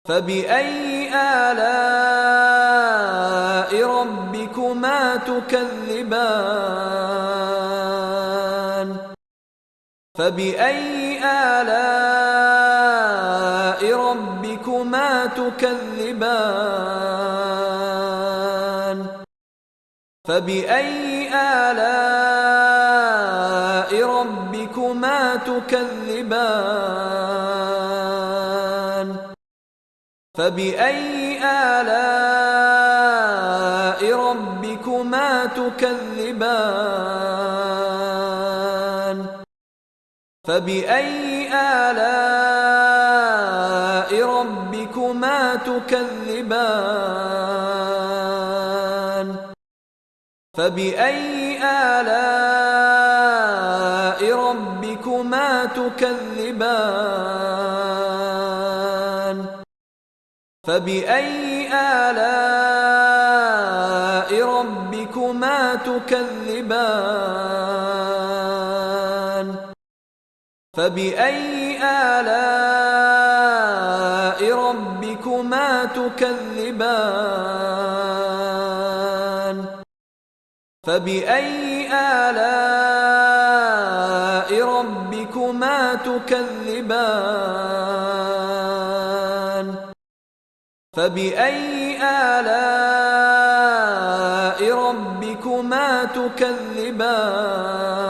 فبأي آلاء ربكما تكذبان فبأي آلاء ربكما تكذبان فبأي آلاء ربكما تكذبان فبأي آلاء ربكما تكذبان فبأي آلاء ربكما تكذبان فبأي آلاء ربكما تكذبان فبأي آلاء ربكما تكذبان فبأي آلاء ربكما تكذبان فبأي آلاء ربكما تكذبان فبأي آلاء ربكما تكذبان